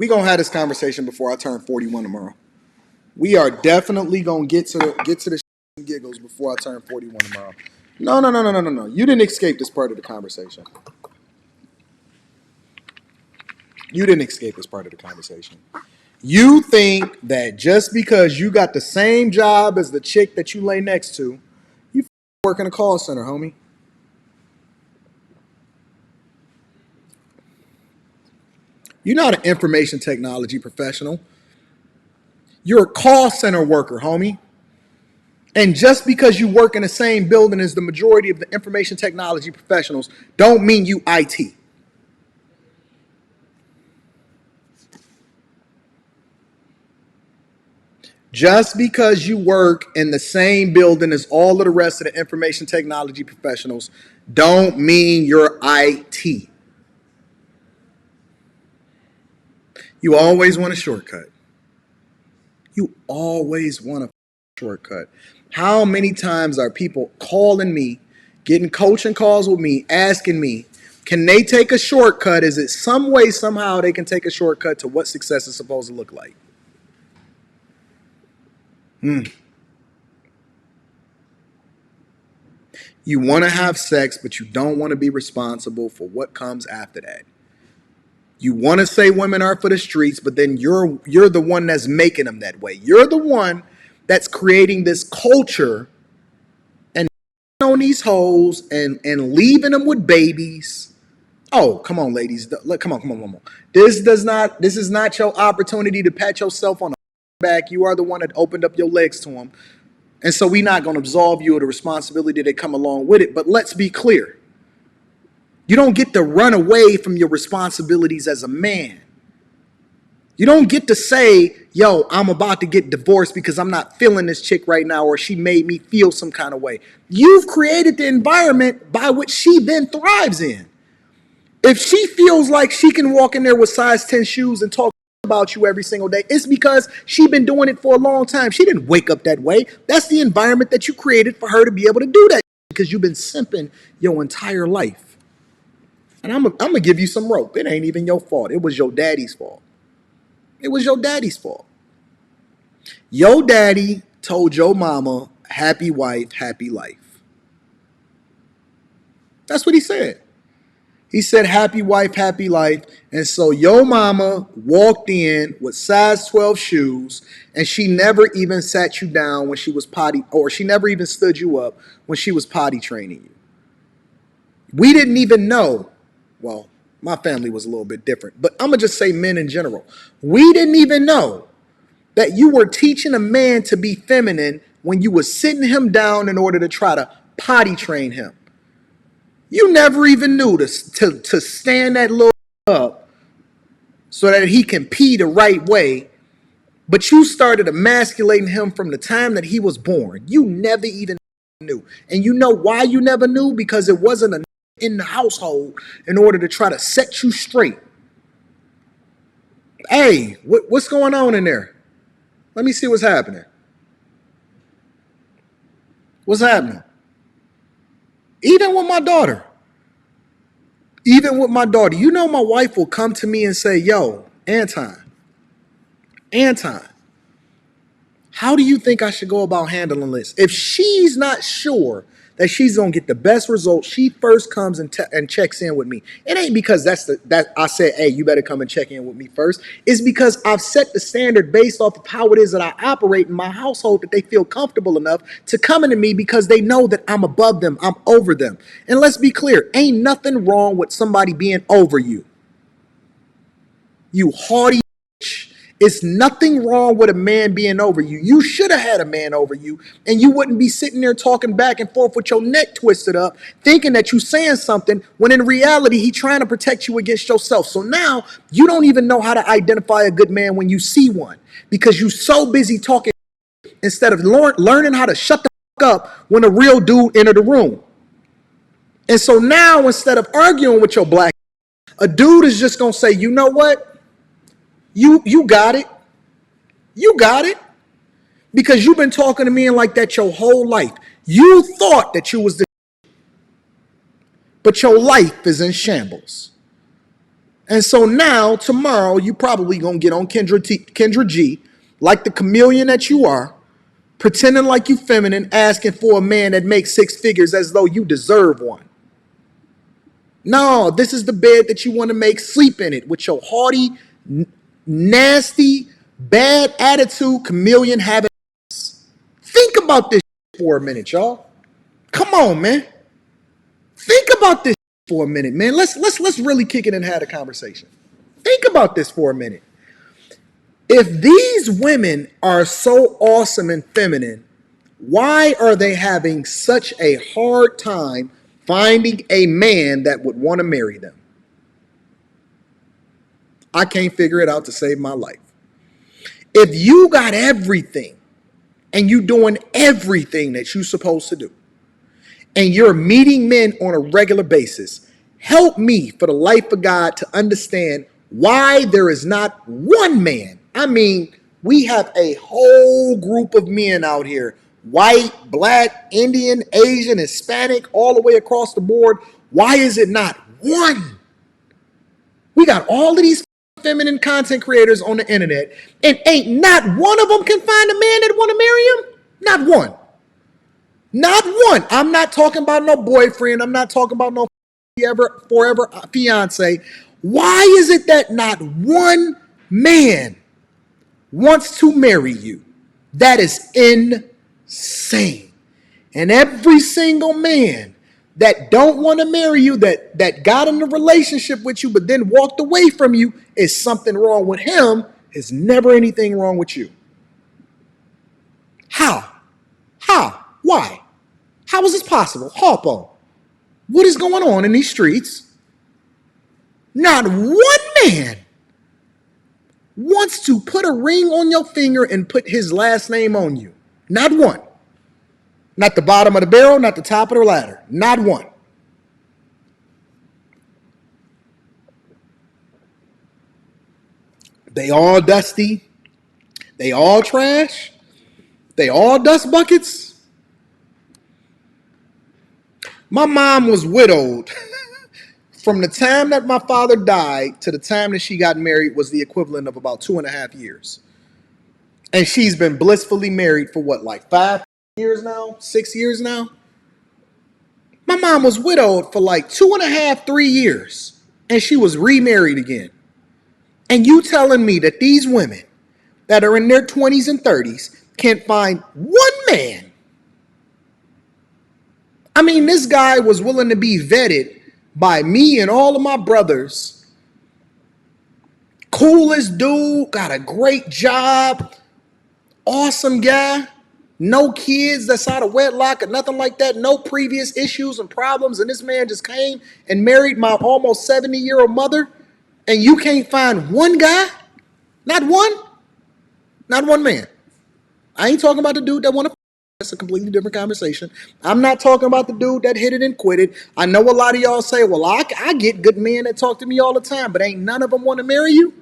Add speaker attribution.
Speaker 1: We gonna have this conversation before I turn 41 tomorrow. We are definitely gonna get to the and giggles before I turn 41 tomorrow. No. You didn't escape this part of the conversation. You didn't escape this part of the conversation. You think that just because you got the same job as the chick that you lay next to, you work in a call center, homie. You're not an information technology professional. You're a call center worker, homie. And just because you work in the same building as the majority of the information technology professionals don't mean you IT. Just because you work in the same building as all of the rest of the information technology professionals don't mean you're IT. You always want a shortcut. You always want a shortcut. How many times are people calling me, getting coaching calls with me, asking me, can they take a shortcut? Is it some way, somehow they can take a shortcut to what success is supposed to look like? You want to have sex, but you don't want to be responsible for what comes after that. You want to say women are for the streets, but then you're the one that's making them that way. You're the one that's creating this culture and on these hoes and leaving them with babies. Oh, come on, ladies. Come on. This is not your opportunity to pat yourself on the back. You are the one that opened up your legs to them. And so we're not going to absolve you of the responsibility that come along with it. But let's be clear. You don't get to run away from your responsibilities as a man. You don't get to say, yo, I'm about to get divorced because I'm not feeling this chick right now, or she made me feel some kind of way. You've created the environment by which she then thrives in. If she feels like she can walk in there with size 10 shoes and talk about you every single day, it's because she's been doing it for a long time. She didn't wake up that way. That's the environment that you created for her to be able to do that, because you've been simping your entire life. And I'm going to give you some rope. It ain't even your fault. It was your daddy's fault. It was your daddy's fault. Your daddy told your mama, happy wife, happy life. That's what he said. He said, happy wife, happy life. And so your mama walked in with size 12 shoes, and she never even sat you down when she was potty, or she never even stood you up when she was potty training you. We didn't even know. Well, my family was a little bit different, but I'm going to just say men in general. We didn't even know that you were teaching a man to be feminine when you were sitting him down in order to try to potty train him. You never even knew to stand that little up so that he can pee the right way, but you started emasculating him from the time that he was born. You never even knew. And you know why you never knew? Because it wasn't a in the household in order to try to set you straight. Hey, what's going on in there? Let me see what's happening. What's happening? Even with my daughter, you know, my wife will come to me and say, yo, Anton, how do you think I should go about handling this? If she's not sure that she's gonna get the best results, she first comes and checks in with me. It ain't because that I said, hey, you better come and check in with me first. It's because I've set the standard based off of how it is that I operate in my household, that they feel comfortable enough to come into me because they know that I'm above them, I'm over them. And let's be clear, ain't nothing wrong with somebody being over you. You haughty bitch. It's nothing wrong with a man being over you. You should have had a man over you, and you wouldn't be sitting there talking back and forth with your neck twisted up, thinking that you're saying something when in reality, he's trying to protect you against yourself. So now you don't even know how to identify a good man when you see one, because you're so busy talking instead of learning how to shut the fuck up when a real dude entered the room. And so now, instead of arguing with your black, a dude is just going to say, you know what? You got it. You got it. Because you've been talking to me like that your whole life. You thought that you was the, but your life is in shambles. And so now, tomorrow, you probably gonna get on Kendra G, like the chameleon that you are, pretending like you feminine, asking for a man that makes six figures as though you deserve one. No, this is the bed that you want to make. Sleep in it with your haughty, nasty, bad attitude, chameleon habit. Think about this for a minute, y'all. Come on, man. Think about this for a minute, man. Let's really kick it and have a conversation. Think about this for a minute. If these women are so awesome and feminine, why are they having such a hard time finding a man that would want to marry them? I can't figure it out to save my life. If you got everything and you doing everything that you're supposed to do, and you're meeting men on a regular basis, help me for the life of God to understand why there is not one man. I mean, we have a whole group of men out here, white, black, Indian, Asian, Hispanic, all the way across the board. Why is it not one? We got all of these feminine content creators on the internet, and ain't not one of them can find a man that want to marry him. Not one. Not one. I'm not talking about no boyfriend. I'm not talking about no forever fiance. Why is it that not one man wants to marry you? That is insane. And every single man that don't want to marry you, that got in a relationship with you but then walked away from you, is something wrong with him. Is never anything wrong with you. How? Why? How is this possible? Harpo, what is going on in these streets? Not one man wants to put a ring on your finger and put his last name on you. Not one. Not the bottom of the barrel, not the top of the ladder. Not one. They all dusty. They all trash. They all dust buckets. My mom was widowed. From the time that my father died to the time that she got married was the equivalent of about 2.5 years. And she's been blissfully married for what, like 5 years now? 6 years now? My mom was widowed for like 2.5, 3 years. And she was remarried again. And you telling me that these women that are in their 20s and 30s can't find one man? I mean, this guy was willing to be vetted by me and all of my brothers. Coolest dude, got a great job, awesome guy, no kids that's out of wedlock or nothing like that, no previous issues and problems. And this man just came and married my almost 70-year-old mother. And you can't find one guy? Not one? Not one man. I ain't talking about the dude that want to. That's a completely different conversation. I'm not talking about the dude that hit it and quit it. I know a lot of y'all say, well, I get good men that talk to me all the time, but ain't none of them want to marry you?